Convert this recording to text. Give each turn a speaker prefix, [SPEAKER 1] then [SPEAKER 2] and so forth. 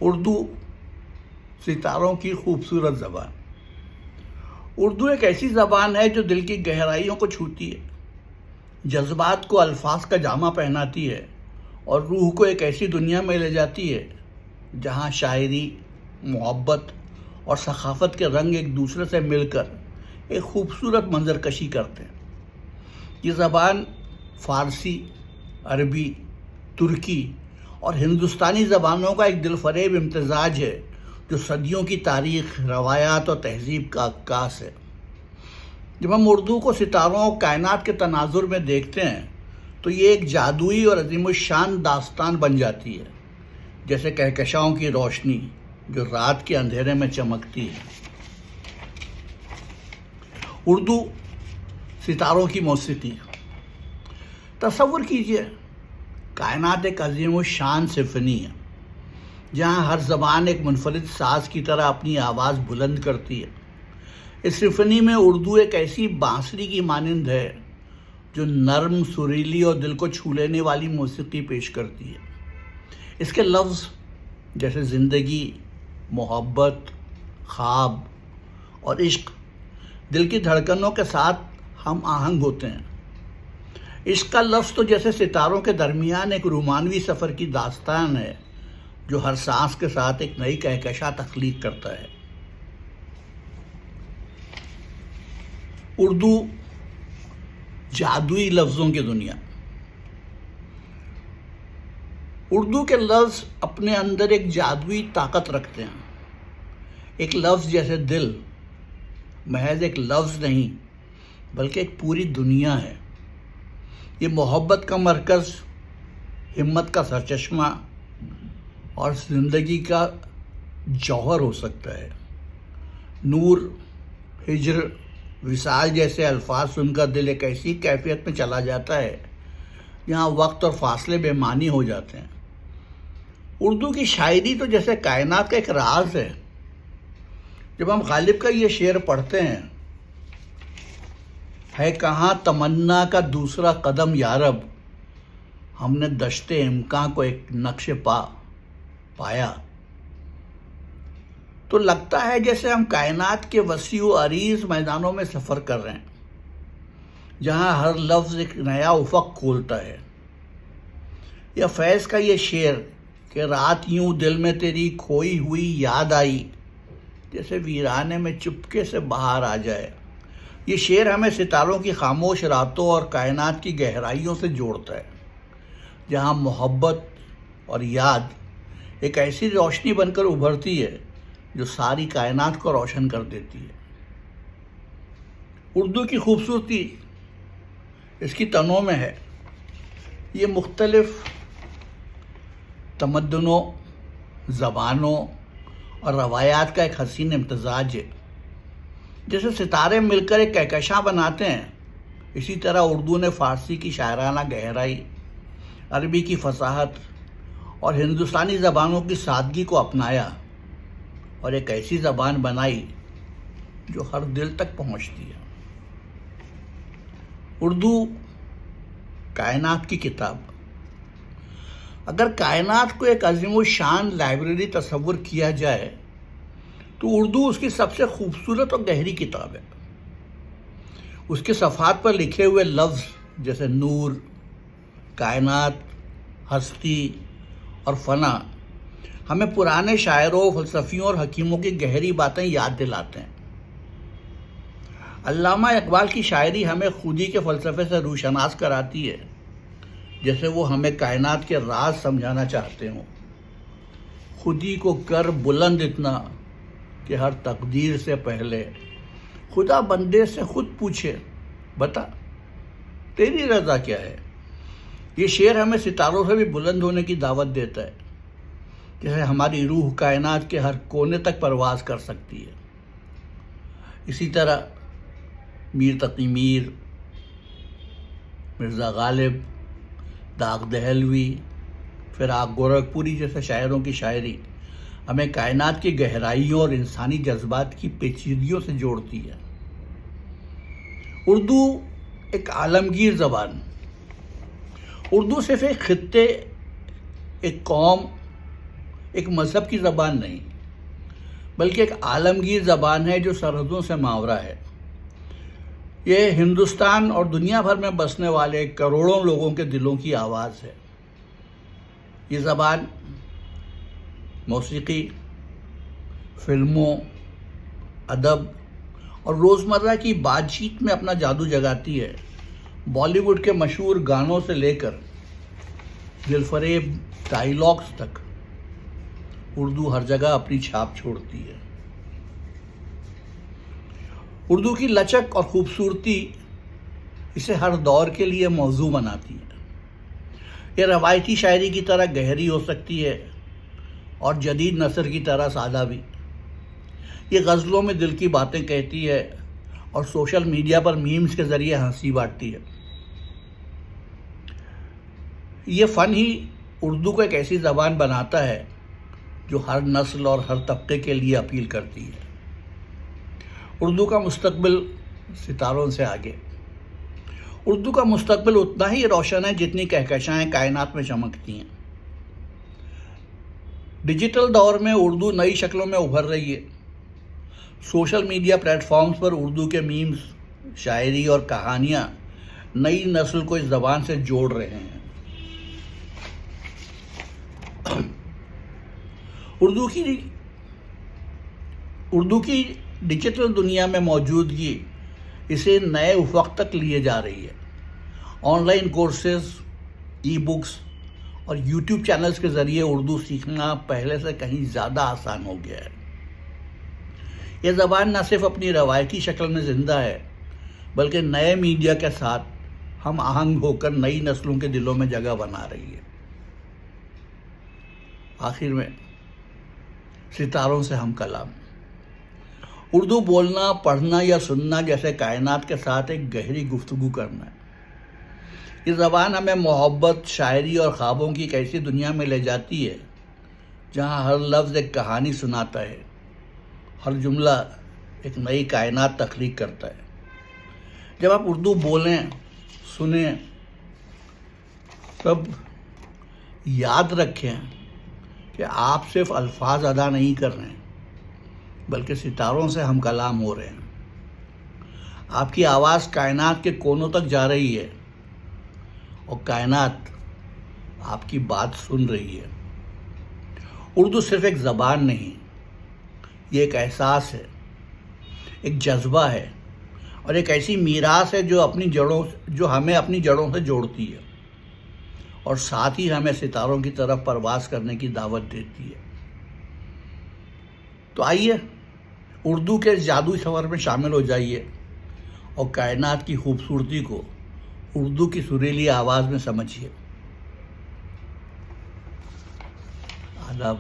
[SPEAKER 1] اردو ستاروں کی خوبصورت زبان۔ اردو ایک ایسی زبان ہے جو دل کی گہرائیوں کو چھوتی ہے، جذبات کو الفاظ کا جامہ پہناتی ہے اور روح کو ایک ایسی دنیا میں لے جاتی ہے جہاں شاعری، محبت اور ثقافت کے رنگ ایک دوسرے سے مل کر ایک خوبصورت منظر کشی کرتے ہیں۔ یہ زبان فارسی، عربی، ترکی اور ہندوستانی زبانوں کا ایک دل فریب امتزاج ہے جو صدیوں کی تاریخ، روایات اور تہذیب کا عکاس ہے۔ جب ہم اردو کو ستاروں اور کائنات کے تناظر میں دیکھتے ہیں تو یہ ایک جادوئی اور عظیم الشان داستان بن جاتی ہے، جیسے کہکشاؤں کی روشنی جو رات کے اندھیرے میں چمکتی ہے۔ اردو ستاروں کی موسیقی۔ تصور کیجئے، کائنات ایک عظیم الشان سمفنی ہے جہاں ہر زبان ایک منفرد ساز کی طرح اپنی آواز بلند کرتی ہے۔ اس سمفنی میں اردو ایک ایسی بانسری کی مانند ہے جو نرم، سریلی اور دل کو چھو لینے والی موسیقی پیش کرتی ہے۔ اس کے لفظ جیسے زندگی، محبت، خواب اور عشق دل کی دھڑکنوں کے ساتھ ہم آہنگ ہوتے ہیں۔ عشق کا لفظ تو جیسے ستاروں کے درمیان ایک رومانوی سفر کی داستان ہے جو ہر سانس کے ساتھ ایک نئی کہکشاں تخلیق کرتا ہے۔ اردو جادوئی لفظوں کی دنیا۔ اردو کے لفظ اپنے اندر ایک جادوئی طاقت رکھتے ہیں۔ ایک لفظ جیسے دل محض ایک لفظ نہیں بلکہ ایک پوری دنیا ہے۔ یہ محبت کا مرکز، ہمت کا سرچشمہ اور زندگی کا جوہر ہو سکتا ہے۔ نور، ہجر، وصال جیسے الفاظ سن کر دل ایک ایسی کیفیت میں چلا جاتا ہے جہاں وقت اور فاصلے بے معنی ہو جاتے ہیں۔ اردو کی شاعری تو جیسے کائنات کا ایک راز ہے۔ جب ہم غالب کا یہ شعر پڑھتے ہیں، ہے کہاں تمنا کا دوسرا قدم یارب، ہم نے دشت امکاں کو ایک نقش پایا، تو لگتا ہے جیسے ہم کائنات کے وسیع و عریض میدانوں میں سفر کر رہے ہیں جہاں ہر لفظ ایک نیا افق کھولتا ہے۔ یا فیض کا یہ شعر کہ رات یوں دل میں تیری کھوئی ہوئی یاد آئی، جیسے ویرانے میں چپکے سے بہار آ جائے۔ یہ شعر ہمیں ستاروں کی خاموش راتوں اور کائنات کی گہرائیوں سے جوڑتا ہے جہاں محبت اور یاد ایک ایسی روشنی بن کر ابھرتی ہے جو ساری کائنات کو روشن کر دیتی ہے۔ اردو کی خوبصورتی اس کی تنوع میں ہے۔ یہ مختلف تمدنوں، زبانوں اور روایات کا ایک حسین امتزاج ہے۔ جیسے ستارے مل کر ایک کہکشاں بناتے ہیں، اسی طرح اردو نے فارسی کی شاعرانہ گہرائی، عربی کی فصاحت اور ہندوستانی زبانوں کی سادگی کو اپنایا اور ایک ایسی زبان بنائی جو ہر دل تک پہنچتی ہے۔ اردو کائنات کی کتاب۔ اگر کائنات کو ایک عظیم الشان لائبریری تصور کیا جائے تو اردو اس کی سب سے خوبصورت اور گہری کتاب ہے۔ اس کے صفحات پر لکھے ہوئے لفظ جیسے نور، کائنات، ہستی اور فنا ہمیں پرانے شاعروں، فلسفیوں اور حکیموں کی گہری باتیں یاد دلاتے ہیں۔ علامہ اقبال کی شاعری ہمیں خودی کے فلسفے سے روشناس کراتی ہے، جیسے وہ ہمیں کائنات کے راز سمجھانا چاہتے ہوں۔ خودی کو کر بلند اتنا کہ ہر تقدیر سے پہلے خدا بندے سے خود پوچھے، بتا تیری رضا کیا ہے۔ یہ شعر ہمیں ستاروں سے بھی بلند ہونے کی دعوت دیتا ہے، جیسے ہماری روح کائنات کے ہر کونے تک پرواز کر سکتی ہے۔ اسی طرح میر تقی میر، مرزا غالب، داغ دہلوی، فراق گورکھپوری جیسے شاعروں کی شاعری ہمیں کائنات کی گہرائیوں اور انسانی جذبات کی پیچیدگیوں سے جوڑتی ہے۔ اردو ایک عالمگیر زبان۔ اردو صرف ایک خطے، ایک قوم ایک مذہب کی زبان نہیں، بلکہ ایک عالمگیر زبان ہے جو سرحدوں سے ماورا ہے۔ یہ ہندوستان اور دنیا بھر میں بسنے والے کروڑوں لوگوں کے دلوں کی آواز ہے۔ یہ زبان موسیقی، فلموں، ادب اور روزمرہ کی بات چیت میں اپنا جادو جگاتی ہے۔ بالی ووڈ کے مشہور گانوں سے لے کر دل فریب ڈائیلاگز تک اردو ہر جگہ اپنی چھاپ چھوڑتی ہے۔ اردو کی لچک اور خوبصورتی اسے ہر دور کے لیے موضوع بناتی ہے۔ یہ روایتی شاعری کی طرح گہری ہو سکتی ہے اور جدید نثر کی طرح سادہ بھی۔ یہ غزلوں میں دل کی باتیں کہتی ہے اور سوشل میڈیا پر میمز کے ذریعے ہنسی بانٹتی ہے۔ یہ فن ہی اردو کو ایک ایسی زبان بناتا ہے جو ہر نسل اور ہر طبقے کے لیے اپیل کرتی ہے۔ اردو کا مستقبل ستاروں سے آگے۔ اردو کا مستقبل اتنا ہی روشن ہے جتنی کہکشائیں کائنات میں چمکتی ہیں۔ ڈیجیٹل دور میں اردو نئی شکلوں میں ابھر رہی ہے۔ سوشل میڈیا پلیٹ فارمز پر اردو کے میمز، شاعری اور کہانیاں نئی نسل کو اس زبان سے جوڑ رہے ہیں۔ اردو کی ڈیجیٹل دنیا میں موجودگی اسے نئے افق تک لیے جا رہی ہے۔ On line courses, e books اور یوٹیوب چینلز کے ذریعے اردو سیکھنا پہلے سے کہیں زیادہ آسان ہو گیا ہے۔ یہ زبان نہ صرف اپنی روایتی شکل میں زندہ ہے، بلکہ نئے میڈیا کے ساتھ ہم آہنگ ہو کر نئی نسلوں کے دلوں میں جگہ بنا رہی ہے۔ آخر میں ستاروں سے ہم کلام۔ اردو بولنا، پڑھنا یا سننا جیسے کائنات کے ساتھ ایک گہری گفتگو کرنا ہے۔ یہ زبان ہمیں محبت، شاعری اور خوابوں کی ایک ایسی دنیا میں لے جاتی ہے جہاں ہر لفظ ایک کہانی سناتا ہے، ہر جملہ ایک نئی کائنات تخلیق کرتا ہے۔ جب آپ اردو بولیں، سنیں، تب یاد رکھیں کہ آپ صرف الفاظ ادا نہیں کر رہے ہیں، بلکہ ستاروں سے ہم کلام ہو رہے ہیں۔ آپ کی آواز کائنات کے کونوں تک جا رہی ہے اور کائنات آپ کی بات سن رہی ہے۔ اردو صرف ایک زبان نہیں، یہ ایک احساس ہے، ایک جذبہ ہے اور ایک ایسی میراث ہے جو ہمیں اپنی جڑوں سے جوڑتی ہے اور ساتھ ہی ہمیں ستاروں کی طرف پرواز کرنے کی دعوت دیتی ہے۔ تو آئیے اردو کے جادوئی سفر میں شامل ہو جائیے اور کائنات کی خوبصورتی کو اردو کی سریلی آواز میں سمجھیے۔ آداب۔